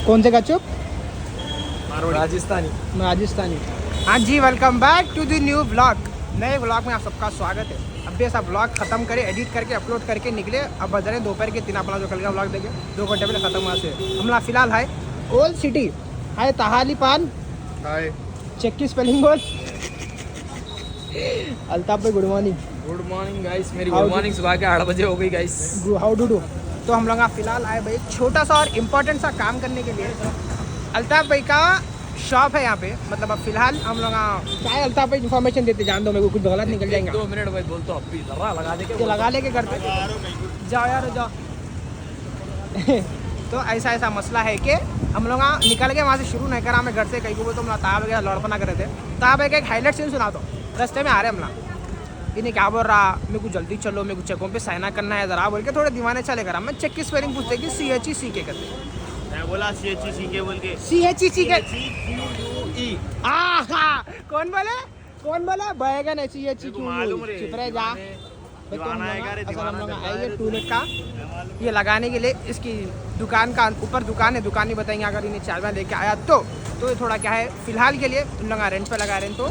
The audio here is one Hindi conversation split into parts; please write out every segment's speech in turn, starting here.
कौन से कच्चू? राजस्थानी। राजस्थानी। हाँ जी, welcome back to the new vlog. नए व्लॉग में आप सबका स्वागत है। अब भी ऐसा व्लॉग खत्म करे, एडिट करके अपलोड करके निकले। अब बज रहे दोपहर के 3 अपना जो कल का व्लॉग देखे 2 घंटे पहले खत्म हुआ से। हम लोग फिलहाल है ओल्ड सिटी, हाय ताहाली पान, हाय चेक की स्पेलिंग बोल। अल्ताफ भाई good morning. Good morning guys. मेरी गुड मॉर्निंग सुबह के 8 बजे हो गई गाइस। How do do. तो हम लोग फिलहाल आए भाई छोटा सा और इम्पोर्टेंट सा काम करने के लिए। अल्ताफ भाई का शॉप है यहाँ पे। मतलब अब फिलहाल हम लोग क्या है, अल्ताफ भाई इन्फॉर्मेशन देते, जान दो मेरे को कुछ गलत निकल जाएगा। 2 मिनट भाई बोल तो अब भी लगा लेके करते जाओ यार जाओ। तो ऐसा ऐसा मसला है कि हम लोग निकल के वहाँ से शुरू नहीं करा। मैं घर से कहीं को तो हम ताब वगैरह लड़पना कर रहे थे। ताब एक हाईलाइट सीन सुना दो। रास्ते में आ रहे हम लोग, इन्हें क्या बोल रहा, मेरे को जल्दी चलो, मेरे को चेकों पे साइना करना है ज़रा बोल के थोड़े दीवाने चले करा। मैं चेक की स्पेलिंग पूछते कि CHECK करते। मैं बोला CHECK बोल के CHECK। कौन बोले बैगन है CHECK। मालूम रे, चुप रहे जा। दीवाना है रे, असल हम लोग दीवाना आएंगे टूलेट का ये लगाने के लिए। इसकी दुकान का ऊपर दुकान है, दुकान नहीं बताएंगे। अगर इन्हें चाय में लेके आया तो ये थोड़ा क्या है फिलहाल के लिए उन लोग रेंट पे लगा रहे हैं। तो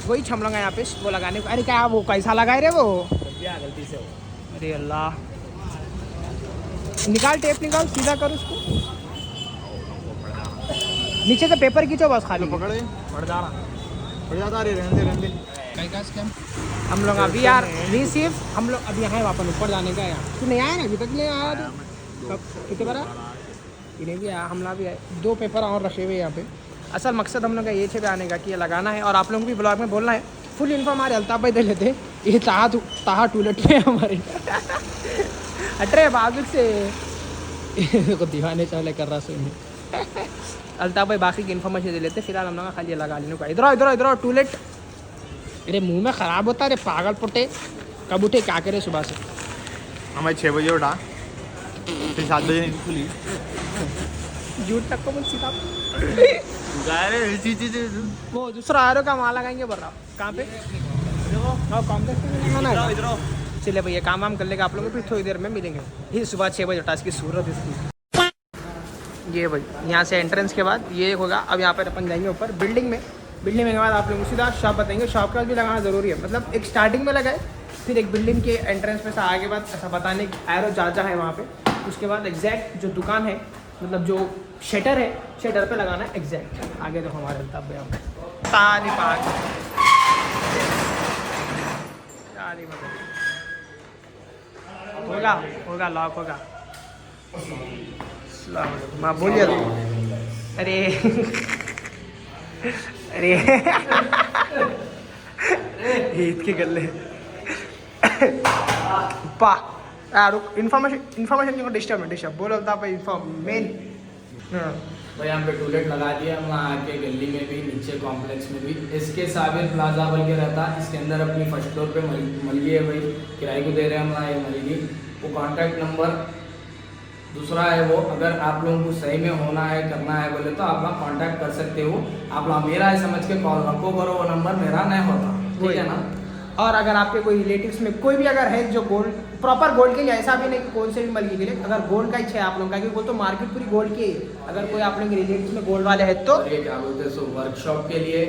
वही हम लोग यहाँ पे वो लगाने को। अरे क्या वो कैसा लगाए रे वो? गलती से अरे अल्लाह, निकाल टेप निकाल, सीधा कर उसको। नीचे से पेपर खींचो बस खाली। पकड़े पड़ जा रहा, पड़ जाता। अरे रहने दे। हम लोग अभी यार रिसीव हम लोग अभी यहाँ वापस ऊपर जाने का। यार तू नहीं आया ना अभी तक? नहीं आया तो कितने बार इन्हें भी आया, हम लोग भी आए। 2 पेपर और रखे हुए यहाँ पे। असल मकसद हम लोग का ये छे आने का कि ये लगाना है और आप लोगों को भी ब्लॉग में बोलना है। फुल इन्फॉर्म हमारे अल्ताफ भाई दे लेते। ये ताहा टूलेट पे हमारे अटरे बाजू से को दीवाने चाले कर रहा सुन। अल्ताफ भाई बाकी की इन्फॉर्मेशन दे लेते। फिलहाल हम लोग खाली लगा लेने का। इधर टूलेट। अरे मुंह में ख़राब होता है रे पागल पुटे। कब उठे क्या करे सुबह से? हमें 6 बजे उठा, फिर 7 बजे नहीं खुली। झूठ तक को बोल सीधा। वो दूसरा आरो का वहाँ लगाएंगे बोल रहा। कहाँ पे? कॉम्प्लेक्स में लगाना है। चलिए भैया काम वाम कर लेगा आप लोगों को, फिर थोड़ी देर में मिलेंगे। ये सुबह 6 बजे उठा, इसकी सूरत इसकी। ये भाई यहाँ से एंट्रेंस के बाद ये होगा। अब यहाँ पर अपन जाएंगे ऊपर बिल्डिंग में। बिल्डिंग में के बाद आप लोग सीधा शॉप बताएंगे। शॉप का भी लगाना ज़रूरी है। मतलब एक स्टार्टिंग में लगाए, फिर एक बिल्डिंग के एंट्रेंस पे से आगे बाद ऐसा बताने एरो जा है वहाँ पे। उसके बाद एग्जैक्ट जो दुकान है, मतलब जो शटर है, शटर पे लगाना है एग्जैक्ट। आगे देखो हमारे अल्ताफ भाई ताली पाक होगा लॉक होगा। माँ बोलिए तो। अरे अरे ईद के गले पा यार इन्फॉर्मेशन को डिस्टर्ब बोलो अल्ताफ भाई। मेन भाई यहाँ पे टूलेट लगा दिया हम वहाँ आके, गली में भी, नीचे कॉम्प्लेक्स में भी। इसके साबिर प्लाजा बल के रहता, इसके अंदर अपनी फर्स्ट फ्लोर पे मलगी है भाई, किराए को दे रहे हैं हम वहाँ ये मलगी। वो कॉन्टैक्ट नंबर दूसरा है वो। अगर आप लोगों को सही में होना है, करना है बोले तो आप लोग कॉन्टैक्ट कर सकते हो। आप लोग मेरा है समझ के कॉल रखो करो, वो नंबर मेरा नहीं होता, ठीक है ना। और अगर आपके कोई रिलेटिव्स में कोई भी अगर है जो गोल्ड प्रॉपर गोल्ड के लिए, ऐसा भी नहीं कि कौन से भी मलगी के लिए, अगर गोल्ड का ही है आप लोगों का, क्योंकि वो तो मार्केट पूरी गोल्ड की है। अगर कोई आप लोग के रिलेटिव्स में गोल्ड वाले हैं तो ये क्या बोलते हैं सो वर्कशॉप के लिए,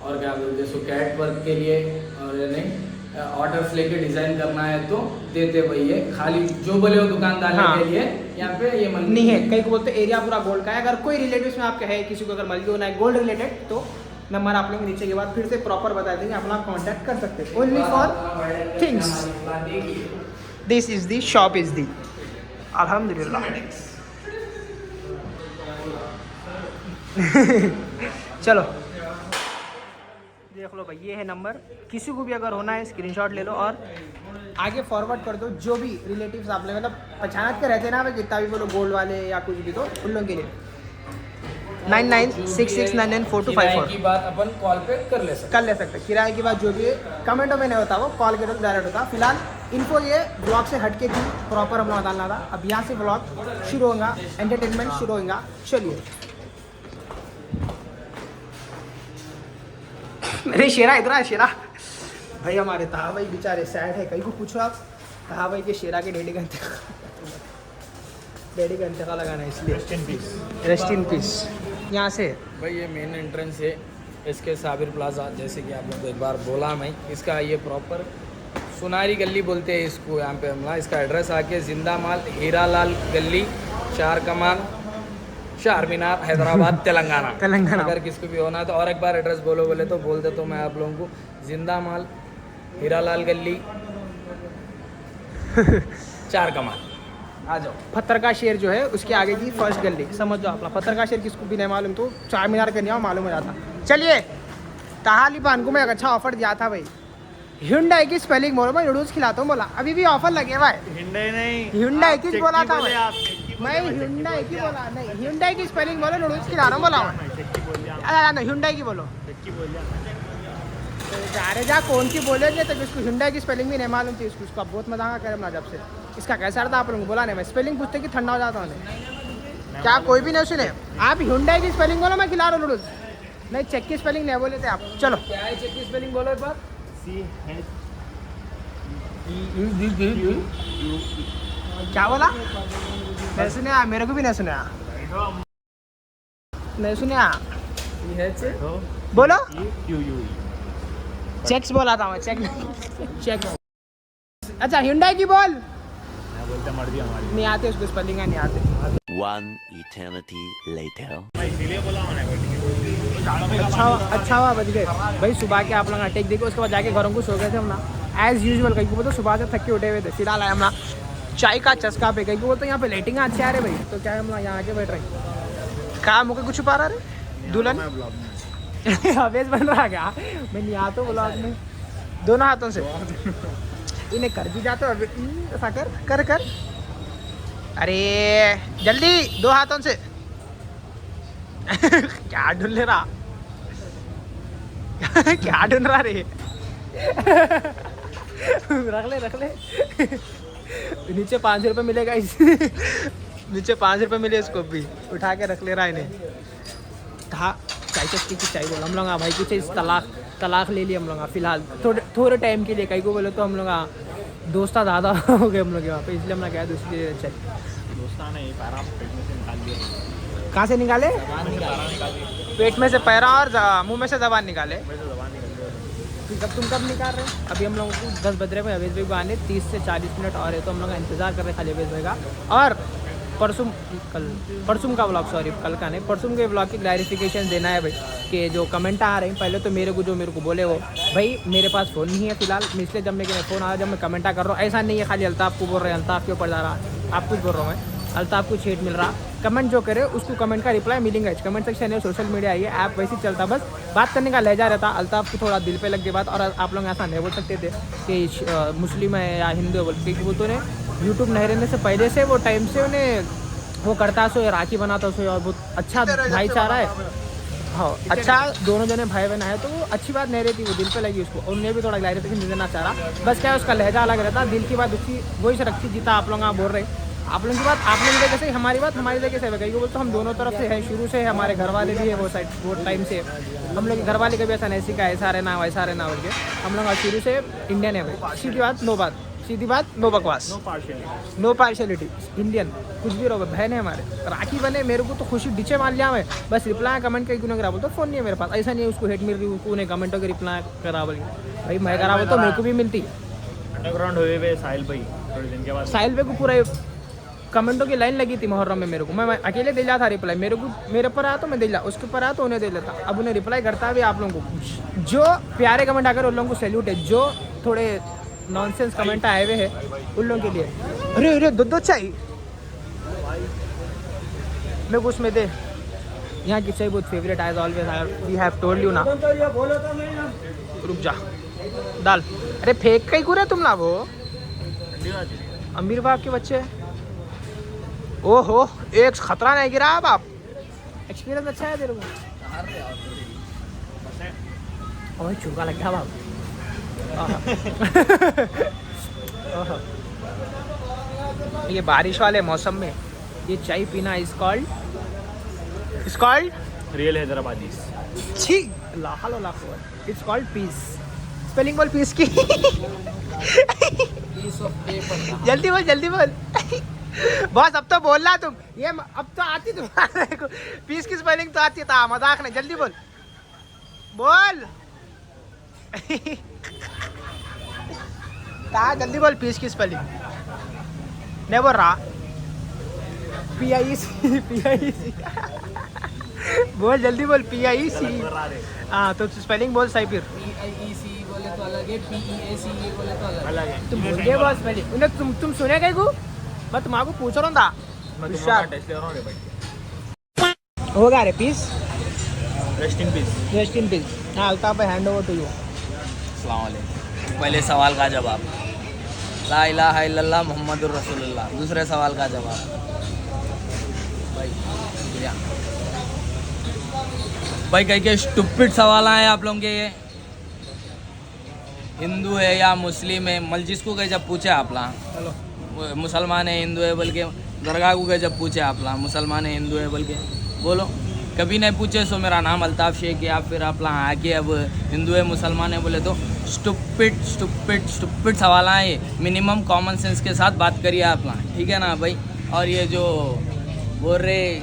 और क्या बोलते हैं सो कैट वर्क के लिए, और नहीं ऑर्डर्स लेके डिजाइन करना है तो देते भाई। ये खाली जो बोले वो दुकानदार के लिए यहाँ पे ये मलगी नहीं है। कई को बोलते एरिया पूरा गोल्ड का है। अगर कोई रिलेटिव्स में आपके है, किसी को अगर मलगी होना है गोल्ड रिलेटेड, तो नंबर आप लोग नीचे के बाद फिर से प्रॉपर बता देंगे, आप लोग कॉन्टैक्ट कर सकते हैं। Only for things this is the shop is the अल्हम्दुलिल्लाह। चलो देख लो भाई, ये है नंबर। किसी को भी अगर होना है स्क्रीनशॉट ले लो और आगे फॉरवर्ड कर दो। जो भी रिलेटिव्स आप लोग मतलब पहचान के रहते हैं ना भाई, कितना भी बोलो गोल्ड वाले या कुछ भी, तो उन लोगों के लिए 9966994254 की बात अपन कॉल पे कर ले सकते। किराए की बात जो भी है कमेंटों में नहीं होता, वो कॉल के डायरेक्ट होता। फिलहाल इनको ये ब्लॉग से हटके थी, प्रॉपर हम लोग डालना था। अब यहाँ से ब्लॉग शुरू होगा, एंटरटेनमेंट शुरू होगा। चलिए अरे शेरा इधर है। शेरा भाई हमारे ताहा भाई बेचारे सैड है। कहीं को पूछो आप ताहा भाई के शेरा के ढेले घंटे डैडी का इंतकाल लगाना है इसलिए rest in peace. Rest in piece. यहाँ से भाई ये मेन एंट्रेंस है इसके साबिर प्लाजा, जैसे कि आप लोग को एक बार बोला मैं, इसका ये प्रॉपर सुनारी गली बोलते हैं इसको यहाँ पे हमला। इसका एड्रेस आके जिंदा माल हीरालाल गली, चार कमाल, चार मीनार, हैदराबाद, तेलंगाना। तेलंगाना। अगर किसको भी होना है तो और एक बार एड्रेस बोले तो बोल देता हूँ मैं आप लोगों को। जिंदा माल, हीरालाल गली, चार कमाल, आ जाओ। पत्थर का शेर जो है उसके आगे की फर्स्ट गली समझ जाओ अपना। पत्थर का शेर किसको भी नहीं मालूम तो चार मीनार के नहीं मालूम हो जाता। चलिए ताहालीपान को मैं एक अच्छा ऑफर दिया था भाई। Hyundai की स्पेलिंग बोलो, मैं नूडल्स खिलाता हूँ बोला। अभी भी ऑफर लगे भाई। हिंडे नहीं, Hyundai आप की चक्की बोला था बोले, मैं। आप चक्की बोले, मैं Hyundai की बोला नहीं, Hyundai की स्पेलिंग बोलो, नूडल्स खिला रहा हूँ बोला मैं। चक्की बोल दिया, नहीं Hyundai की बोलो। चक्की बोल दिया। अरे जा कौन की बोलेंगे तो इसको Hyundai की स्पेलिंग भी नहीं मालूम थी इसको। इसका बहुत मजा आया ना जब से। इसका कैसा था आप लोगों को बोला नहीं मैं। स्पेलिंग पूछते कि ठंडा हो जाता हूँ। क्या कोई भी नहीं सुने? आप Hyundai की स्पेलिंग बोलो, मैं खिला रहा हूँ नूडल्स। नहीं चेक की स्पेलिंग नहीं बोले थे आप। चलो क्या है चेक की स्पेलिंग बोलो एक बार। क्या बोला? नहीं सुने, मेरे को भी नहीं सुना। नहीं सुने ये है चेक। बोलो। QUE। चेक्स बोला था मैं। चेक। अच्छा Hyundai की बोल। मैं बोलते मर्जी हमारी। नहीं आते उसको स्पेलिंग नहीं आते। One eternity later. मैं इसीलिए बोला मैंने। अच्छा हुआ बच गए भाई। सुबह के आप लोग अटैक देखे उसके बाद जाके घरों को सो गए थे हम ना एज यूजुअल। कहीं को तो सुबह से थक के उठे हुए थे। फिलहाल आए हम ना चाय का चस्का पे। कहीं को तो यहाँ पे लाइटिंग अच्छी आ रही भाई। तो क्या है हम यहाँ आके बैठ रहे। कहा मुझे कुछ छुपा रहा रे दुल्हन। अवेज बन रहा क्या? मैं नहीं आता ब्लॉग में दोनों हाथों से। इन्हें कर भी जाते हो ऐसा कर कर। अरे जल्दी दो हाथों से। क्या ढूंढ रहा? क्या ढूंढ रहा रे? रख ले। नीचे 5 रुपये मिलेगा इस। नीचे 5 रुपये मिले इसको भी उठा के रख ले रहा इन्हें। चाय चस्की की चाय बोला हम लोग भाई कुछ इस तलाक ले लिया हम लोग फिलहाल थोड़े टाइम के लिए। कहीं को बोले तो हम लोग दोस्ता ज़्यादा हो गए हम लोग यहाँ पे, इसलिए हम लोग गया दूसरी जगह चाय। दोस्ता नहीं, पैरा पेट में से निकाल दिया। कहाँ से निकाले? पेट में से पैरा और मुंह में से जबान निकाले। तुम कब निकाल रहे हैं? अभी हम लोगों को 10 बज रहे हैं। अवेश भाई को आने 30 से 40 मिनट और है तो हम लोग इंतज़ार कर रहे हैं खाली अवेश भाई का। और परसों का व्लॉग, सॉरी कल का नहीं, परसों के व्लॉग की क्लैरिफिकेशन देना है भाई कि जो कमेंट आ रहे हैं। पहले तो मेरे को बोले वो भाई मेरे पास फ़ोन नहीं है फिलहाल, इसलिए जब मेरे फ़ोन आया जब मैं कमेंटा कर रहा हूँ ऐसा नहीं है खाली अल्ताफ़ को बोल रहे हैं, अल्ताफ़ के ऊपर जा रहा आप कुछ बोल रहा हूँ मैं, अल्ताफ़ को छेट मिल रहा। कमेंट जो करे उसको कमेंट का रिप्लाई मिलेगा। कमेंट सेक्शन है, सोशल मीडिया है, ऐप वैसे चलता, बस बात करने का लहजा रहता। अल्ताफ़ को थोड़ा दिल पे लग गई बात। और आप लोग ऐसा नहीं बोल सकते थे कि मुस्लिम है या हिंदू है बोल के, वो तो उन्हें यूट्यूब नहीं रहने से पहले से वो टाइम से उन्हें वो करता सो राखी बनाता सो और बहुत अच्छा भाईचारा है। हाँ अच्छा दोनों जने भाई बहन है तो वो अच्छी बात नहीं रहती, वो दिल पे लगी उसको। और उन्हें भी थोड़ा क्लैरिफिकेशन देना चाह रहा, बस क्या है उसका लहजा अलग रहता, दिल की बात उसकी वही से रखती जितना आप लोग बोल रहे। आप लोगों की बात आप लोगों की जगह से, हमारी बात हमारी जगह से है। बोलते हम दोनों तरफ से है, शुरू से है, हमारे घर वाले भी है वो साइड, वो टाइम से हम लोग घर वाले कभी ऐसा नहीं सीखा ऐसा रहना वैसा रहना बोल के। हम लोग शुरू से इंडियन है भाई, सीधी बात नो बकवास, नो पार्शलिटी, इंडियन कुछ भी रहोगे, बहन है हमारे। राखी बने मेरे को तो खुशी डीचे मान लिया मैं, बस रिप्लाई कमेंट कहीं क्यों करा बोलते फ़ोन नहीं है मेरे पास। ऐसा नहीं है उसको हेट मिल रही उसको उन्हें कमेंटों के रिप्लाई करा बोल भाई मैं करा बोल तो मेरे को भी मिलती। अंडरग्राउंड हुए हुए साहिल भाई थोड़े दिन के बाद, साहिल भाई को पूरा कमेंटों की लाइन लगी थी मुहर्रम में मेरे को। मैं अकेले दे लिया था रिप्लाई, मेरे पर आया तो मैं दे लिया, उसके ऊपर आया तो उन्हें दे लेता। अब उन्हें रिप्लाई करता भी आप लोगों को जो प्यारे कमेंट आकर उन लोगों को सैल्यूट है, जो थोड़े नॉनसेंस कमेंट आए हुए हैं उन लोगों के लिए। अरे दो चाहिए मेरे को उसमें दे। यहाँ की चाय बहुत favourite as always, we have told you ना। रुक जा दाल, अरे फेंक कहीं को रहे तुम ना वो अमीर बाप के बच्चे। ओहो एक खतरा नहीं गिरा अब आप, एक्सपीरियंस अच्छा है तेरे को। और चूका लग गया बाप। ये बारिश वाले मौसम में ये चाय पीना इज कॉल्ड रियल हैदराबादी छी लाखो इट्स कॉल्ड पीस। स्पेलिंग बोल पीस की। जल्दी बोल बस अब तो बोलना तुम, ये अब तो आती तुम्हारे को, पीस की स्पेलिंग तो आती था, मजाक नहीं, जल्दी बोल बोल कहा, जल्दी बोल पीस की स्पेलिंग, नहीं बोल रहा, PIEC PIEC बोल जल्दी बोल, PIEC। हाँ तो स्पेलिंग बोल सही फिर, PIEC बोले तो अलग है, PEAC बोले तो अलग है। तुम बोल गए बस स्पेलिंग, उन्हें तुम सुने गए को, मैं तुम्हारे को पूछ रहा था, हो गया रे peace, rest in peace. Rest in peace. हाँ अल्ताफ भाई, हैंड ओवर टू यू। अस्सलाम वालेकुम। पहले सवाल का जवाब, ला इलाहा इल्लल्लाह मुहम्मदुर रसूलुल्लाह। दूसरे सवाल का जवाब भाई, शुक्रिया भाई। कई के स्टूपिड सवाल आए आप लोगों के, ये हिंदू है या मुस्लिम है, मस्जिद को कहीं जब पूछे आप ला, मुसलमान है हिंदू है बोल के, दरगाह को कहीं जब पूछे आप ला, मुसलमान है हिंदू है बोल के, बोलो कभी नहीं पूछे। सो मेरा नाम अल्ताफ शेख है, या फिर आप ला आके अब हिंदू है मुसलमान है बोले तो स्टूपिड स्टूपिड स्टूपिड सवाल आए ये। मिनिमम कॉमन सेंस के साथ बात करिए आप ला, ठीक है ना भाई। और ये जो बोल रहे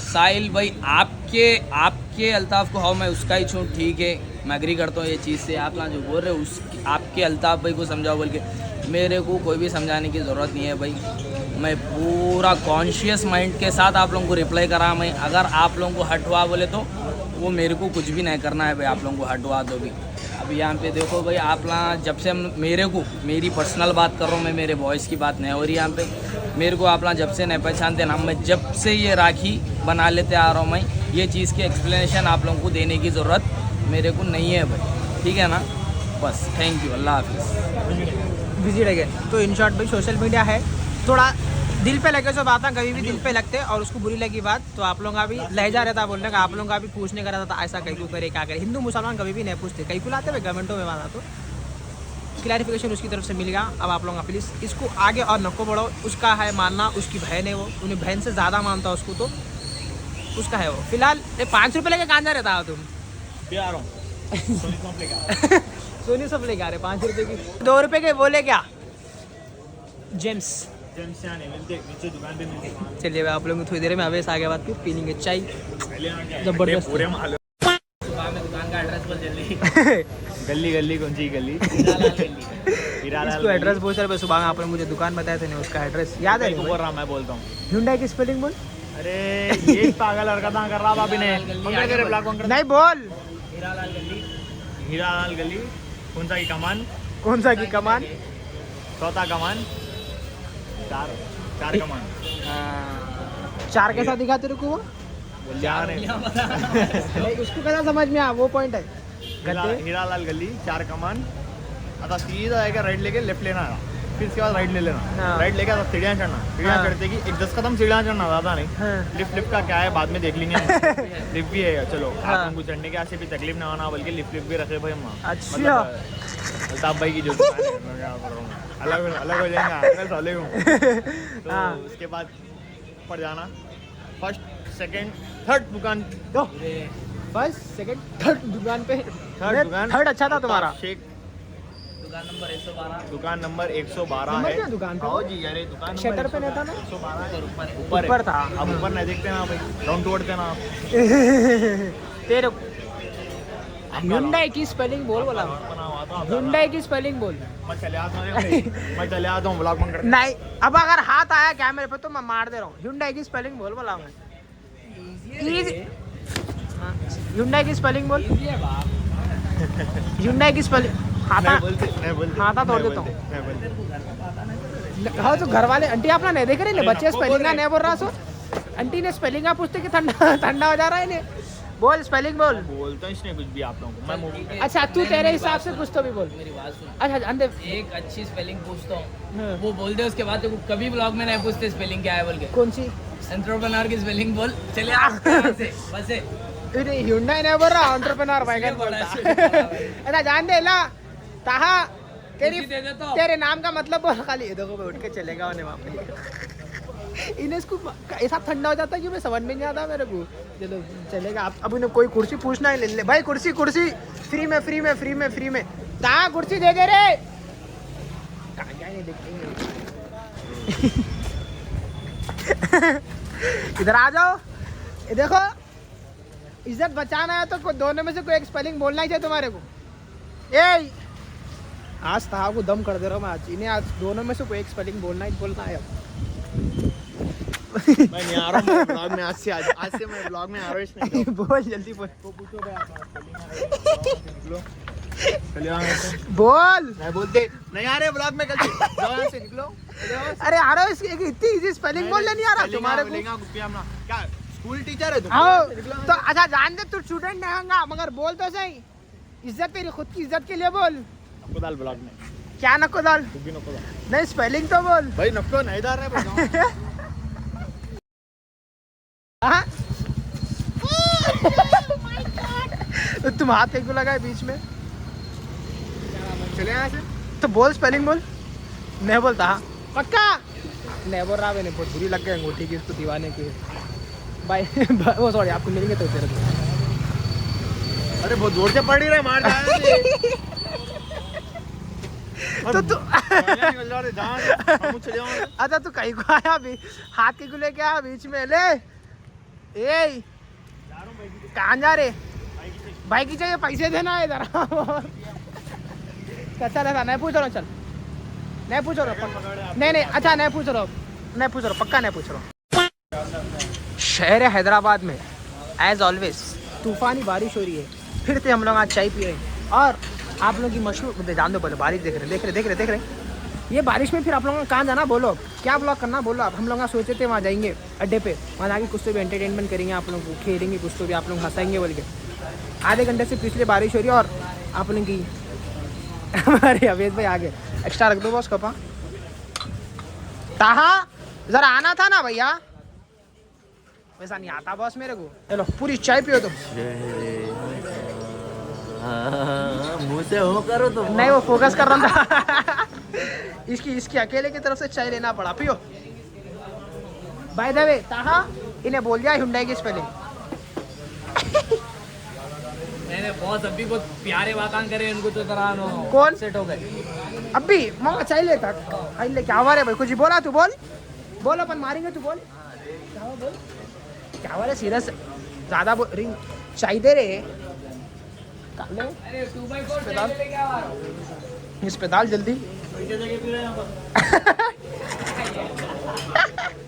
साहिल भाई, आपके अल्ताफ़ को हाउ मैं उसका ही छूँ, ठीक है मैं एग्री करता हूँ ये चीज़ से। आप ना जो बोल रहे उस आपके अल्ताफ़ भाई को समझाओ बोल के, मेरे को कोई भी समझाने की ज़रूरत नहीं है भाई। मैं पूरा कॉन्शियस माइंड के साथ आप लोगों को रिप्लाई करा मैं। अगर आप लोगों को हट हुआ बोले तो वो मेरे को कुछ भी नहीं करना है भाई, आप लोगों को हट हुआ तो भी। अभी यहाँ पे देखो भाई, आप ना जब से मेरे को, मेरी पर्सनल बात कर रहा हूँ मैं, मेरे वॉइस की बात नहीं हो रही यहाँ पे, मेरे को आप ना जब से नहीं पहचानते ना, मैं जब से ये राखी बना लेते आ रहा हूँ मैं, ये चीज़ की एक्सप्लेनेशन आप लोगों को देने की ज़रूरत मेरे को नहीं है भाई, ठीक है ना। बस थैंक यू, अल्लाह हाफिज़। Visit again. तो इन शॉर्ट भाई सोशल मीडिया है, थोड़ा दिल पे लगे सब बातें कभी भी दिल पे लगते हैं, और उसको बुरी लगी बात तो आप लोगों का भी लहजा रहता है बोलने का, आप लोगों का भी पूछने का रहता था ऐसा कहीं को करे क्या करे। हिंदू मुसलमान कभी भी नहीं पूछते, कहीं को लाते हुए गवर्नमेंटों में माना, तो क्लैरिफिकेशन उसकी तरफ से मिल गया। अब आप लोगों का प्लीज़ इसको आगे और नको बढ़ो, उसका है मानना, उसकी बहन है वो, उन्हें बहन से ज़्यादा मानता है उसको, तो उसका है वो। फिलहाल 5 रुपये लेके कहाँ जा रहता हो तुम? सोनी सब लेके आ रहे 5 रुपये की, 2 रुपये के बोले क्या जेम्स नीचे दुकान पे मिलते हैं। चलिए भाई, आप लोगों को थोड़ी देर में आवेश आगे बात पी लेंगे चाय जबरदस्त। पूरे माल सुबह में दुकान का एड्रेस बोल जल्दी। गली गली कौन सी गली? इसको एड्रेस पूछ रहे, सुबह में आपने मुझे दुकान बताया था, नहीं उसका एड्रेस याद है? बोल रहा मैं बोलता हूँ, Hyundai की स्पेलिंग बोल। अरे ये पागल हरकत कर रहा अभी ने, नहीं बोल। हीरालाल गली, कौन सा की कमान? कौन सा की कमान? चौथा कमान, चार कमान। 4 कैसा दिखा तेरे को वो? नहीं उसको कैसा समझ में आ, वो पॉइंट है। हीरालाल गली 4 कमान, आता सीधा आएगा, राइट लेके लेफ्ट लेना है, फिर इसके बाद राइट ले लेना, राइट लेके सीढ़ियाँ चढ़ना, सीढ़ियाँ चढ़ते कि 10 कदम सीढ़ियाँ चढ़ना, ज़्यादा नहीं। लिफ्ट का क्या है बाद में देख लेंगे, लिफ्ट भी है। चलो आप हमको चढ़ने के ऐसे भी तकलीफ ना होना, बल्कि लिफ्ट भी रखे भाई हम। अच्छा अल्ताफ भाई की जो अलग अलग हो जाएंगे तो उसके बाद ऊपर जाना, फर्स्ट सेकंड थर्ड दुकान, फर्स्ट सेकंड थर्ड दुकान पे, थर्ड अच्छा था तुम्हारा। शेख दुकान नंबर 112। दुकान नंबर 112 है। क्या दुकान पे? आओ जी, अरे दुकान शटर पे नहीं था ना? 112 ऊपर था। अब ऊपर नहीं देखते ना भाई, राउंड तोड़ते ना तेरे Hyundai की स्पेलिंग बोल, बोला Hyundai की स्पेलिंग बोल। मैं चले आता हूँ ब्लॉग बंद कर। नहीं अब अगर हाथ आया कैमरे पे तो मैं मार दे रहा हूँ। Hyundai की स्पेलिंग बोल, बोला मैं। Hyundai की स्पेलिंग बोल। Hyundai की स्पेलिंग हाथा तोड़ देता हूँ। हाँ तो घर वाले आंटी अपना नहीं देख रहे, बच्चे स्पेलिंग नहीं बोल रहा सो, आंटी ने स्पेलिंग पूछते कि ठंडा ठंडा हो जा रहा है इन्हें। बोल स्पेलिंग बोल। बोलता इसने कुछ भी आप लोगों को, मैं अच्छा तू तेरे हिसाब से कुछ तो भी बोल। मेरी बात सुन। अच्छा अंदर एक अच्छी स्पेलिंग पूछता हूँ, वो बोल दे, उसके बाद तेरे को कभी ब्लॉग में नहीं पूछते स्पेलिंग क्या है बोल के। कौन सी? एंटरप्रेन्योर की स्पेलिंग बोल। चले से बस है। Hyundai नहीं बोल रहा, एंटरप्रेन्योर वैगन बोलता। अच्छा जान दे ला ताहा तेरे नाम का मतलब बोल खाली। देखो मैं उठ के चलेगा उन्हें वहाँ पे। इन्हें इसको ऐसा ठंडा हो जाता है कि मैं समझ में नहीं आता मेरे को। चलो चलेगा। अब उन्हें कोई कुर्सी पूछना है, ले ले भाई कुर्सी, कुर्सी फ्री में फ्री में फ्री में फ्री में। ताहा कुर्सी दे दे रे। कहाँ नहीं देखते इधर आ जाओ, ये देखो इज्जत बचाना है तो दोनों में से कोई एक स्पेलिंग बोलना ही चाहिए तुम्हारे को। ए आज था को दम कर दे रहा हूँ मैं, आज इन्हें आज दोनों में से कोई एक स्पेलिंग बोलना है। मैं नहीं आ रहा हूँ ब्लॉग में आज से मैं ब्लॉग में आ रहा हूँ इसमें। बोल जल्दी बोल। वो पूछो भाई आप निकलो, चलिए यहाँ से। बोल। मैं बोलते नहीं आ रहे ब्लॉग में, गलती जाओ यहाँ से, निकलो। अरे आ रहा है इतनी इजी स्पेलिंग बोलने नहीं आ रहा तुम्हारे को। क्या स्कूल टीचर है तुम? आओ तो अच्छा जान दे, तू स्टूडेंट नहीं होगा मगर बोल तो सही। इज्जत तेरी खुद की इज्जत के लिए बोल। नको डाल ब्लॉग में। क्या नको डाल? तू भी नको डाल नहीं स्पेलिंग तो बोल भाई। नको नहीं डाल रहे हाँ? तो तुम हाथ कहीं को लगाए बीच में, चले यहाँ से। तो बोल स्पेलिंग बोल। नहीं बोलता हाँ पक्का नहीं बोल रहा। मैंने बहुत बुरी लग गई अंगूठी की, उसको दीवाने की भाई। वो सॉरी आपको मिलेंगे तो तेरे को। अरे बहुत जोर से पड़ ही रहा है, मार जाए तो तू चले जाओ। अच्छा तू कहीं को आया अभी, हाथ के को लेके आया बीच में। ले ए कहाँ जा रहे? भाई की चाहिए, पैसे देना है इधर। कैसा रहता? नहीं पूछ रहा हूँ, चल नहीं पूछ रहा। नहीं अच्छा नहीं पूछ रहा, पक्का नहीं पूछ रहा। शहर हैदराबाद में एज ऑलवेज तूफानी बारिश हो रही है। फिर से हम लोग आज चाय पी रहे हैं और आप लोगों की मशहूर जान दो। पहले बारिश देख रहे ये बारिश में फिर आप लोगों को कहाँ जाना बोलो, क्या ब्लॉग करना बोलो आप। हम लोग सोचे थे वहाँ जाएंगे अड्डे पे, वहाँ जाके कुछ तो भी एंटरटेनमेंट करेंगे, आप लोगों को खेलेंगे, कुछ तो भी आप लोग हंसाएंगे बोल के। आधे घंटे से पिछले बारिश हो रही है और आप लोगों की हमारे अवेद भाई आगे एक्स्ट्रा रख दो बॉस कपा। ताहा जरा आना था ना भैया, वैसा नहीं आता बॉस मेरे को। चलो पूरी चाय पियो तुम। मुँह से हो करो तुम। नहीं वो फोकस कर रहा था। इसकी अकेले की तरफ से चाय लेना पड़ा। पियो। बाय द वे ताहा इन्हें बोल दिया हुंडई की स्पेलिंग। मैंने बहुत अभी बहुत प्यारे वाकान करे उनको तो तरह कौन सेट हो गए अभी मम्मा चाय लेता आई ले क्या हुआ रे भाई? कुछ बोला तू बोल अपन मारेंगे। तू बोल क्या हुआ रे? सीरियस ज्यादा रिंग चाय दे रे। अरे 2x4 लेके आ रहा हूं। इस पे डाल जल्दी।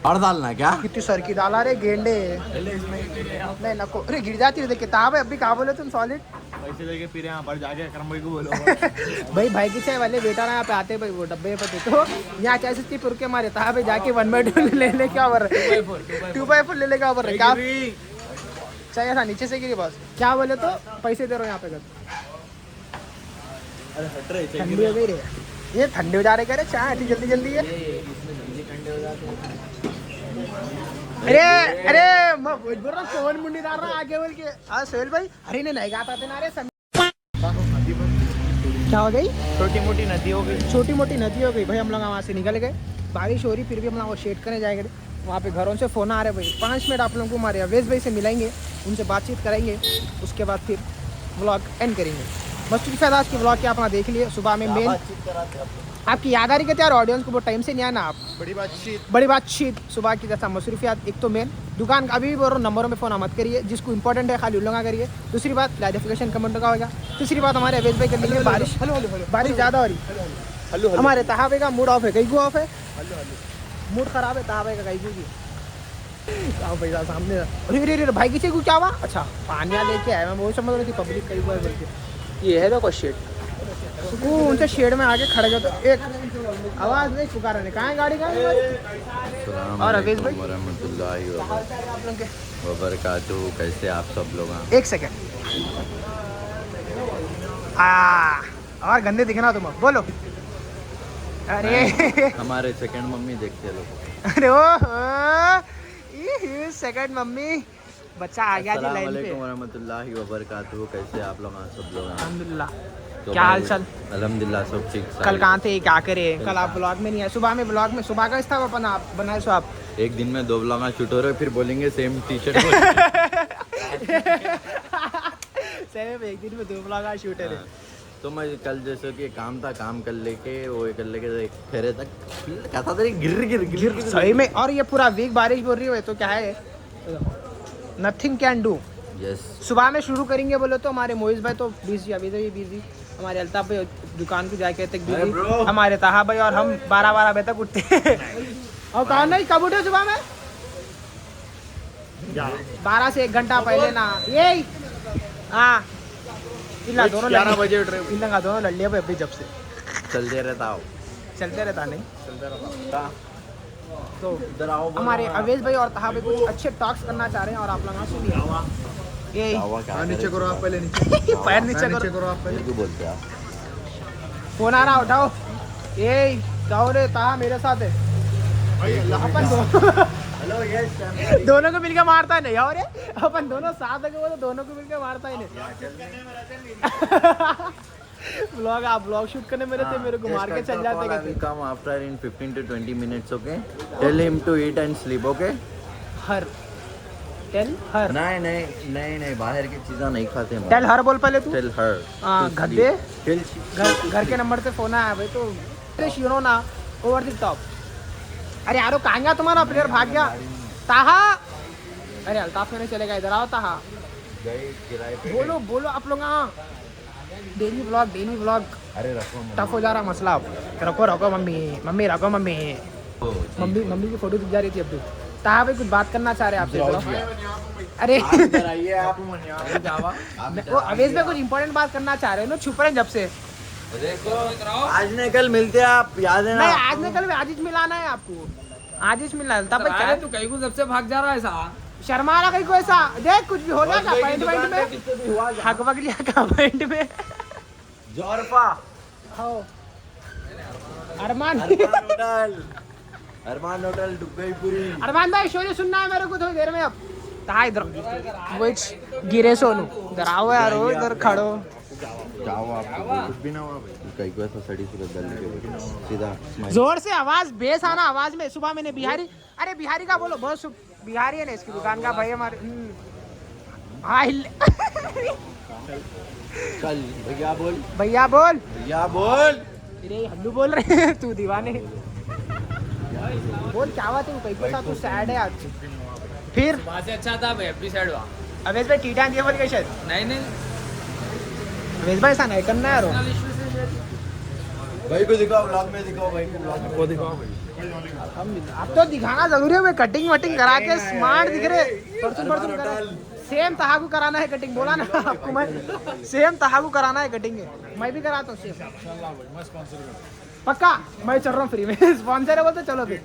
और डालना क्या? कितनी सर की डाला रे गेंडे। नहीं नको, अरे गिर जाती है। किताब है अभी। कहाँ बोले तुम? सॉलिड पैसे लेके फिर यहाँ पर जाके अकरम भाई को बोलो। भाई की चाय वाले बेटा ना यहाँ पे आते भाई, वो डब्बे पे देखो यहाँ कैसे थी पुर के मारे था भाई। जाके 1/2 ले क्या बर 2x4 ले लेगा बर क्या चाहिए था? नीचे से गिरी बस। क्या बोले तो पैसे दे रहे हो यहाँ पे। ठंडी हो गई रे, ये ठंडे हो जा रहे। कह रहे चाय जल्दी है। अरे मैं बोल रहा कौन मुंडी डाल रहा आगे बोल के। सोहेल भाई अरे नहीं गाता थे ना रे। क्या हो गई? छोटी मोटी नदी हो गई भाई। हम लोग वहाँ से निकल गए, बारिश हो रही फिर भी हम लोग शेड करने जाएंगे। वहाँ पे घरों से फ़ोन आ रहे भाई। 5 मिनट आप लोगों को हमारे अवेश भाई से मिलाएंगे, उनसे बातचीत कराएंगे, उसके बाद फिर व्लॉग एंड करेंगे। मस्टूरी फैज़ आज की व्लॉग के अपना देख लिए। सुबह में मेन आपकी याद आ रही है यार, ऑडियंस को बहुत टाइम से नहीं आना। आप बड़ी बातचीत सुबह की जैसा मसरूफियात। एक तो मेन दुकान अभी भी बोल रहा हूँ, नंबरों में फ़ोन मत करिए, जिसको इंपॉर्टेंट है खाली उन लोग करिए। दूसरी बात क्लैरिफिकेशन कमेंट का होगा। तीसरी बात हमारे अवेश भाई कर लीजिए बारिश ज़्यादा हो रही। हमारे तहाबे का मूड ऑफ है, कहीं को ऑफ है, मूड खराब है तहाबे का कहीं को की। पैसा सामने अरे भाई की को क्या हुआ? अच्छा पानिया लेके आया। मैं वो समझ रही थी पब्लिक कहीं हुआ बोल के। ये है देखो शेड, सुकून से शेड में आके खड़े गए तो एक आवाज़ नहीं पुकारा नहीं। कहाँ है गाड़ी का? और अवेश भाई वबरकातुहू, कैसे आप सब लोग? एक सेकेंड और गंदे दिखना तुम बोलो। अरे हमारे सेकंड मम्मी देखते लोग। अरे ओ सेकंड मम्मी बच्चा आ गया जी लाइन पे। वरहमतुल्लाहि वबरकातुहू, कैसे आप लोग? सब लोग अल्हम्दुलिल्लाह। तो क्या हाल चाल? अल्हम्दुलिल्लाह सब ठीक। कल कहाँ थे? क्या करे? कल आप ब्लॉग में नहीं आए। सुबह में ब्लॉग में सुबह का था अपन आप बनाए सो आप एक दिन में 2 ब्लॉग शूट हो रहे, फिर बोलेंगे सेम टी-शर्ट। सेम एक दिन में 2 ब्लॉग शूट है। तो मैं कल जैसे कि काम था, काम कर लेके वो कर लेके ठहरे तक कहता था गिर सही में। और ये पूरा वीक बारिश बोल रही है तो क्या है, नथिंग कैन डू। यस। सुबह में शुरू करेंगे बोले तो हमारे मोइज भाई तो बिजी, अभी तो ये बिजी, हमारे अल्ताफ भाई दुकान को जाके तक बिजी, हमारे ताहा भाई और हम 12 बजे तक उठते और कौन नहीं कब उठे सुबह में 12 से 1 घंटा पहले ना ये हाँ इला दोनों 11 बजे उठ रहे हो। इला दोनों लड़लिया भाई अभी जब से चलते रहता हो। चलते रहता नहीं। चलते रहता। तो हमारे अवेश भाई और ताहा भाई कुछ अच्छे टॉक्स करना चाह रहे हैं और आप लोग सुनिए। ये नीचे करो आप पहले, नीचे पैर नीचे करो आप पहले। क्यों बोलते हैं आप? फोन आ रहा उठाओ। ये जाओ रे ताहा मेरे साथ है अपन दोनों को मिलकर मारता है नहीं और अपन दोनों साथ है वो तो दोनों को मिलकर मारता ही नहीं। ब्लॉग आप ब्लॉग शूट करने मेरे थे, मेरे को मार के चल जाते कहते। Come after in 15 to 20 minutes, okay? Tell him to eat and sleep, okay? हर टेल हर नहीं बाहर की चीज़ें नहीं खाते हम। टेल हर बोल पहले तू। Tell her. हाँ to गद्दे sleep. Tell घर के नंबर से फोन आया भाई तो यूनो ना ओवर द टॉप। अरे यारो कहाँ गया तुम्हारा प्लेयर, भाग गया ताहा। अरे अल्ताफ में चलेगा, इधर आओ ताहा। गए किराए पे। बोलो बोलो आप लोग। हाँ डेली व्लॉग अरे रखो टफ हो जा रहा मसला। रखो मम्मी रखो मम्मी की फोटो दिख जा रही थी अब भी। ताहा भाई कुछ बात करना चाह रहे हैं आपसे। अरे वो अवेश में कुछ इंपॉर्टेंट बात करना चाह रहे हैं ना, छुप रहे हैं जब से। आज नहीं कल मिलते हैं आप, याद है ना? नहीं आज नहीं कल आज ही मिलाना है आपको, आज ही मिलना है। तब क्या तू कहीं को सबसे भाग जा रहा है ऐसा शर्मा रहा कहीं को ऐसा देख कुछ भी हो जाएगा पॉइंट में हक बक लिया का पॉइंट में जोरपा हो अरमान होटल डुबईपुरी। अरमान भाई शो सुनना है मेरे को थोड़ी देर में। अब कहा इधर वो गिरे सोनू इधर आओ यार, इधर खड़ो जाओ आप कुछ भी ना हो कहीं को ऐसा सड़ी सी गल के सीधा जोर से आवाज बेस आना आवाज में। सुबह मैंने बिहारी, अरे बिहारी का बोलो बहुत बिहारी है ना इसकी दुकान का भाई हमारे। हाँ चल भैया बोल अरे हल्लू बोल रहे हैं तू दीवाने बोल क्या बात है कहीं को साथ तू सैड है आज। फिर वहाँ से अच्छा था भाई अपनी साइड वहाँ। अवेश भाई टीटा दिया बोल के शायद नहीं अवेश भाई ऐसा नहीं करना है यार। भाई को दिखाओ ब्लॉग में, दिखाओ भाई को ब्लॉग में, वो दिखाओ भाई। अब तो दिखाना जरूरी है, कटिंग वटिंग करा के स्मार्ट दिख रहे। सेम तहाकू कराना है कटिंग, बोला ना आपको मैं, सेम तहाकू कराना है कटिंग है। मैं भी कराता हूँ सेम पक्का। मैं चल रहा हूँ फ्री में, स्पॉन्सर है बोलते चलो फिर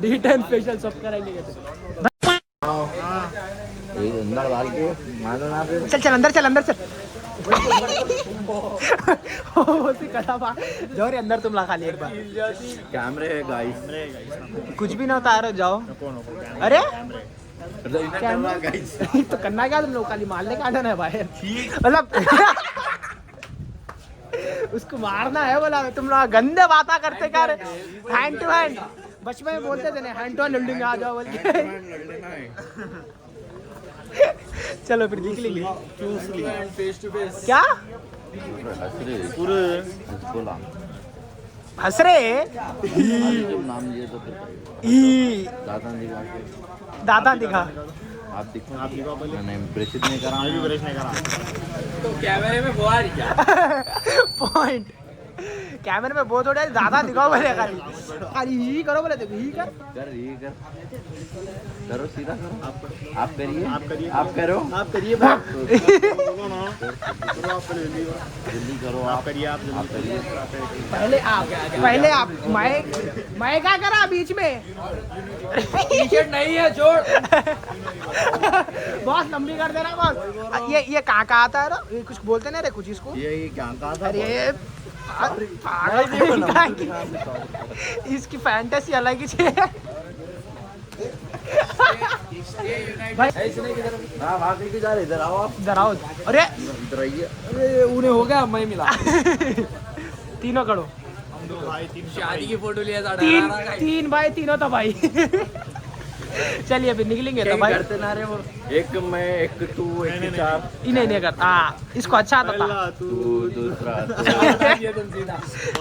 D10 स्पेशल सब कराएंगे। अंदर डाल के मानो ना फिर। चल अंदर चल जाओ रे अंदर, तुम ला खाली एक बार। कैमरे है गाइस, कुछ भी ना होता है, जाओ। अरे गाइस तो करना क्या तुम लोग, खाली मारने का आना है बाहर, मतलब उसको मारना है। बोला तुम लोग गंदे बातें करते क्या रे, हैंड टू हैंड बचपन में बोलते थे ना, हैंड टू हैंड लड़ेंगे आ जाओ बोल के। चलो फिर निकलेंगे फेस टू फेस। क्या पूरे बोला हंस रहे जब नाम लिए तो फिर दादा दिखा। आप दिखो मैंने प्रेषित नहीं करा, मैं भी ब्रश नहीं करा। तो कैमरे में वो आ रही क्या पॉइंट कैमरे में बहुत थोड़े दादा दिखाओ बोले, खाली ही करो बोले, देखो ही कर करो सीधा करो, आप करिए आप करो जल्दी करो, आप करिए पहले आप मैं क्या करा बीच में टी-शर्ट नहीं है छोड़। बहुत लंबी कर दे रहा बॉस। ये कहाँ आता है ना, ये कुछ बोलते नहीं रे कुछ इसको। ये क्या कहा था? अरे इसकी फैंटेसी अलग ही है भाई। इधर आओ आप, इधर आओ। अरे इधर आइए। अरे उन्हें हो गया, मैं मिला। तीनों करो, हम दो भाई तीन शादी की फोटो लिया था। तीन भाई तीनों तो भाई चलिए फिर निकलेंगे तो क्या भाई। करते ना रे वो, एक मैं एक तू एक चार, इन्हें नहीं करता। इसको अच्छा आता था। पहला तू, तू दूसरा तू,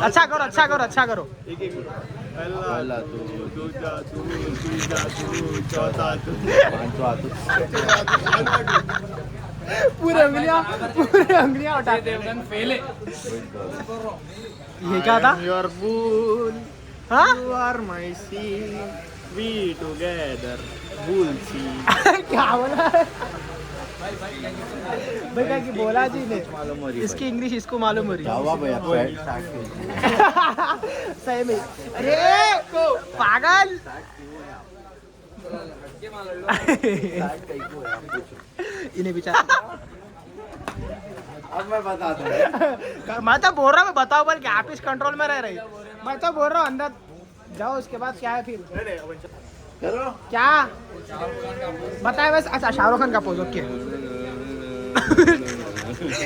अच्छा करो, अच्छा करो, अच्छा करो। एक एक पहला पहला तू, तू, दूसरा तू, तीसरा तू, चौथा तू। पांचवा तू। पूरे उंगलियां उठाते। देवगन फेल है। ये क्या था? योर फूल, हाँ? You are my see, we together fool see. क्या बोला भाई? क्या की बोला जी ने? मालूम हो रही इसकी इंग्लिश इसको मालूम हो रही है। जावा भैया पैंट साठ के सही में। अरे पागल। इन्हें बेचारा। अब मैं बता दूं। मैं तो बोल रहा हूँ, बताओ बोल के आप इस कंट्रोल में रह रही। मैं तो बोल रहा हूँ अंदर जाओ, उसके बाद क्या है फिर? करो क्या बताए वैसे? अच्छा शाहरुख खान का पोज। ओके।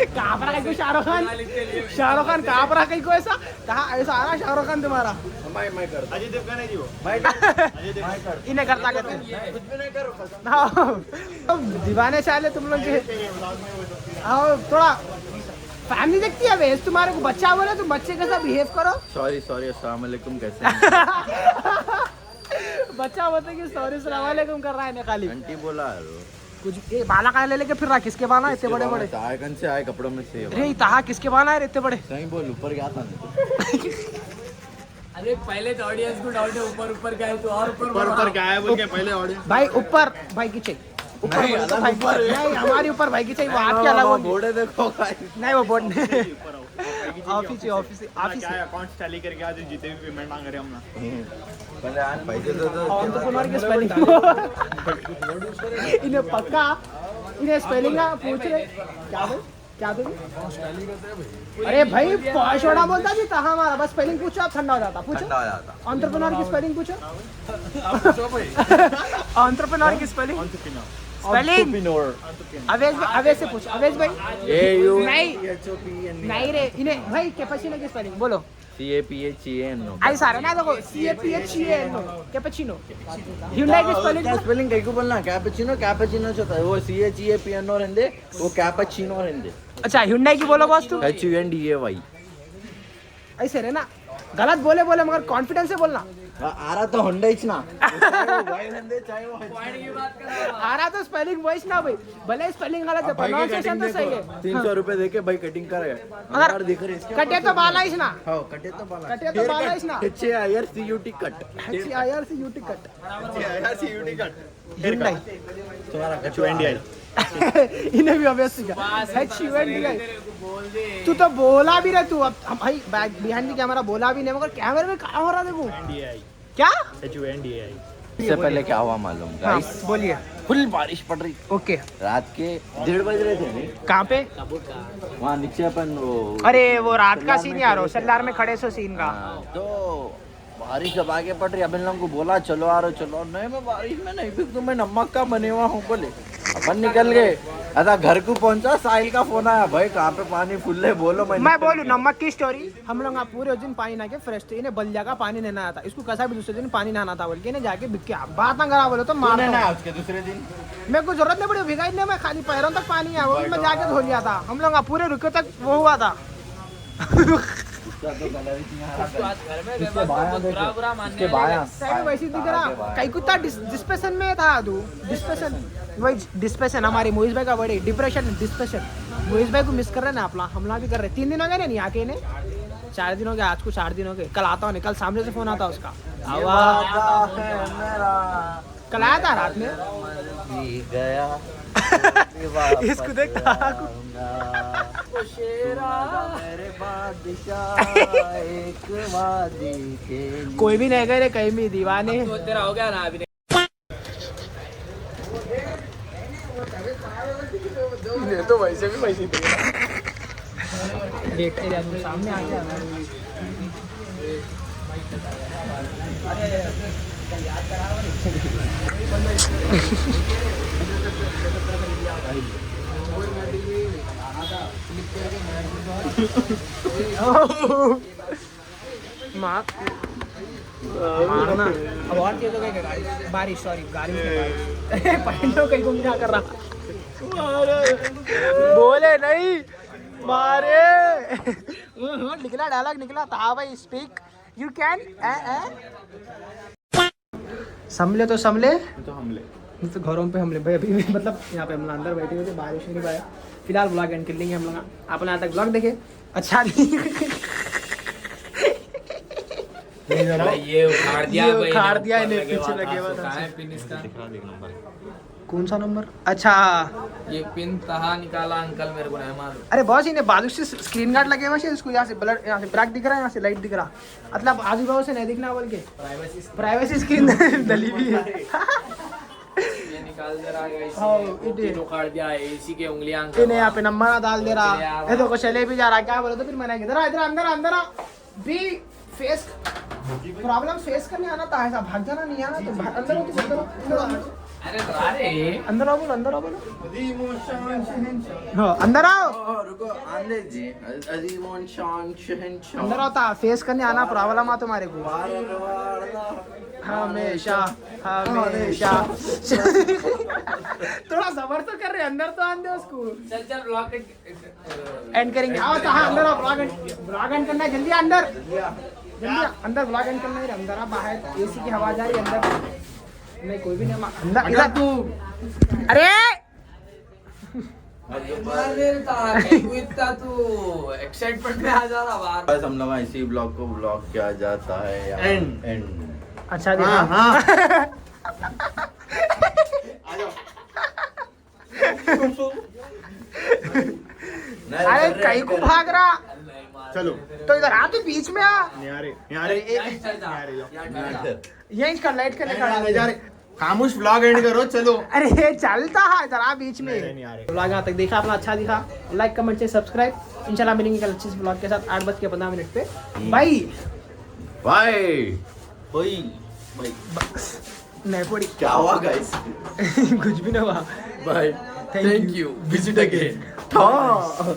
कहाँ पर है शाहरुख खान? शाहरुख खान कहाँ पर है को? ऐसा कहाँ ऐसा आ रहा शाहरुख खान तुम्हारा? मैं कर अजय देवगन है जी वो। मैं कर इन्हें करता कहते हैं। कुछ भी नहीं करो। हाँ, अब दीवाने चाले तुम लोग के। आओ थोड़ा फैमिली देखती है बेस। तुम्हारे को बच्चा बोले तुम बच्चे के साथ बिहेव करो। सॉरी सॉरी, अस्सलाम वालेकुम, कैसे हैं? बच्चा बोलते कि सॉरी सलाम वालेकुम कर रहा है ना खाली आंटी बोला है वो। कुछ। ये बाला का ले लेके फिर रहा। किसके बाला है इतने बड़े बड़े? आयकन से आए कपड़ों में से। अरे इतना किसके बाला है इतने बड़े? सही बोल, ऊपर गया था अरे पहले तो ऑडियंस को डाउट है, ऊपर ऊपर क्या है तो और ऊपर क्या है बोल के पहले ऑडियंस। भाई ऊपर भाई की चाहिए। ऊपर बोले तो भाई ऊपर नहीं, हमारे ऊपर भाई की चाहिए। वो आपके अलग होगी। घोड़े देखो नहीं वो बोर्ड नहीं। ऑफिस ऑफिस क्या है अकाउंट्स टैली करके आज जीते भी पेमेंट मांग रहे हम ना। पहले आज पैसे दो तो एंटरप्रेन्योर की स्पेलिंग इन्हें पक्का इन्हें स्पेलिंग पूछ रहे क्या बोल क्या बोल? अरे भाई पौशोड़ा बोलता भी था हमारा। बस स्पेलिंग पूछो आप ठंडा हो जाता। पूछो ठंडा हो जाता। एंटरप्रेन्योर की स्पेलिंग पूछो। एंटरप्रेन्योर की स्पेलिंग अवेश से पूछ। अवेश भाई नहीं रे। इन्हें भाई कैपेचिनो की स्पेलिंग बोलो। CAPHENO। आई सारे ना देखो CAPHENO कैपेचिनो। ह्यूंडई की स्पेलिंग स्पेलिंग कहीं को बोलना कैपेचिनो कैपेचिनो होता है वो CHEAPNO रहंदे वो कैपेचिनो रहंदे। अच्छा ह्यूंडई की बोलो बॉस तुम। HUNDAY। ऐसे रे ना गलत बोले बोले मगर कॉन्फिडेंस से बोलना। आ रहा तो होंडा ना चाहे वो आ रहा तो स्पेलिंग वॉइस ना भाई। भले स्पेलिंग गलत है प्रोनाउंसिएशन तो सही है। 300 रुपए देके भाई कटिंग करेगा। मगर दिख रहे इसके कटे तो बाला इस ना। हाँ कटे तो बाला कटे तो बाला इस ना। HIRCUT cut HIRCUT cut. CUT cut Hyundai तुम्हारा HUNDI। इन्हें भी अभ्यास सीखा। HUNDI तू तो बोला भी रहे तू। अब भाई बैक बिहाइंड द कैमरा बोला भी नहीं मगर कैमरे में क्या हो रहा देखो। क्या HUNDI। इससे पहले क्या हुआ मालूम हाँ गाइस? बोलिए। फुल बारिश पड़ रही। ओके रात के 1:30 बज रहे थे नहीं कहाँ पे? वहाँ नीचे अपन वो अरे वो रात का सीन यार हो सल्लार में खड़े सो सीन का। तो बारिश जब आगे पड़ रही, अब इन लोगों को बोला चलो आ रहे चलो। नहीं मैं बारिश में नहीं फिर मैं नमक का बने हुआ हूँ बोले। अपन निकल गए। अच्छा घर को पहुंचा, साहिल का फोन आया, भाई कहाँ पे पानी फुल है बोलो। मैं बोलूं नमक की स्टोरी। हम लोग पूरे उस दिन पानी नहा के फ्रेश थे। इन्हें बलिया का पानी नहाना था। इसको कैसा भी दूसरे दिन पानी नहाना था बोल के इन्हें जाके बिक बात ना करा बोले तो मार ना उसके दूसरे दिन मेरे को जरूरत नहीं पड़ी भिगाई नहीं। मैं खाली पैरों तक पानी है वो भी मैं जाके धो लिया था। हम लोग पूरे रुके तक वो हुआ था। वैसे दिख रहा कहीं कुत्ता डिस्पेशन में था। तू डिस्पेशन वही डिस्पेशन हमारी मोहिश भाई का बड़ी डिप्रेशन डिस्पेशन। मोहिश भाई को मिस कर रहे हैं ना अपना। हमला भी कर रहे। 3 दिन हो गए नहीं आके इन्हें। 4 दिन हो गए। आज को 4 दिन हो गए। कल आता हूँ कल सामने से फोन आता उसका। कल आया था रात में गया इसको देखता कोई भी नहीं गए कहीं भी दीवाने। तेरा हो गया ना अभी। तो वैसे भी पैसे देखते सामने आ गया। मारना अब और चीज़ हो गई क्या गाड़ी बारिश सॉरी गाड़ी में बारिश पहनो कहीं घूम क्या कर रहा बोले नहीं मारे निकला डायलॉग निकला था भाई स्पीक यू कैन संभले तो संभले तो हमले तो घरों पे हमले भाई अभी मतलब यहाँ पे हम लोग अंदर बैठे हुए थे बारिश नहीं पाया फिलहाल ब्लॉग एंड कर लेंगे हम लोग आपने यहाँ तक ब्लॉग देखे अच्छा नहीं ये उखाड़ दिया ये भाई, उखाड़ दिया ऊपर इन्हें, लगे पीछे हुआ लगे हुआ था, था। कहाँ है पिन इसका? कौन सा नंबर अच्छा ये पिन कहाँ निकाला अंकल मेरे को नहीं मालूम। अरे बॉस इन्हें बाजू से स्क्रीन गार्ड लगे हुए हैं इसको यहाँ से ब्लड यहाँ से ब्रैक दिख रहा है यहाँ से लाइट दिख रहा मतलब आजू बाजू से नहीं दिखना बोल के प्राइवेसी स्क्रीन डली हुई है ये निकाल दे रहा है हाँ, इसी इधर। पिन उखाड़ दिया है इसी के उंगलियां इन्हें यहाँ पे नंबर डाल दे रहा ये देखो चले भी जा रहा क्या बोले तो फिर मैंने इधर इधर अंदर अंदर बी फेस प्रॉब्लम फेस करने आना था ऐसा भाग जाना नहीं आना तो अंदर हो तो अंदर हो, अरे तो अरे अंदर आओ बोलो अंदर आओ बोलो हाँ अंदर आओ रुको आंदे जी अजीमोन शान शहनशाह अंदर होता फेस करने आना प्रॉब्लम आ तुम्हारे को हमेशा हमेशा थोड़ा सबर तो कर रहे अंदर तो आने दो उसको चल चल ब्लॉक एंड करेंगे आओ तो हाँ अंदर आओ ब्लॉग एंड करना है जल्दी अंदर जल्दी अंदर ब्लॉग एंड करना है अंदर आ बाहर एसी की हवा जा रही है अंदर नहीं कोई भी नहीं अंदर इधर तू अरे इतना तू एक्साइटमेंट में आ जा रहा बाहर। बस हम लोग इसी ब्लॉग को ब्लॉग किया जाता है End. एंड अच्छा हाँ देखा हाँ अरे कहीं को भाग रहा चलो तो इधर आ तू बीच में आ नहीं आ रहे नहीं आ रहे नहीं आ रहे यहीं इसका लाइट का नहीं निकाल जा रहे खामोश ब्लॉग एंड करो चलो अरे ये चलता है इधर आ बीच में नहीं आ रहे ब्लॉग यहाँ तक देखा अपना अच्छा दिखा लाइक कमेंट से सब्सक्राइब इंशाल्लाह मिलेंगे कल अच्छे ब्लॉग के साथ 8:15 पे बाय बाय भाई नहीं पड़ी क्या हुआ गाइस कुछ भी नहीं हुआ bye thank you visit again हाँ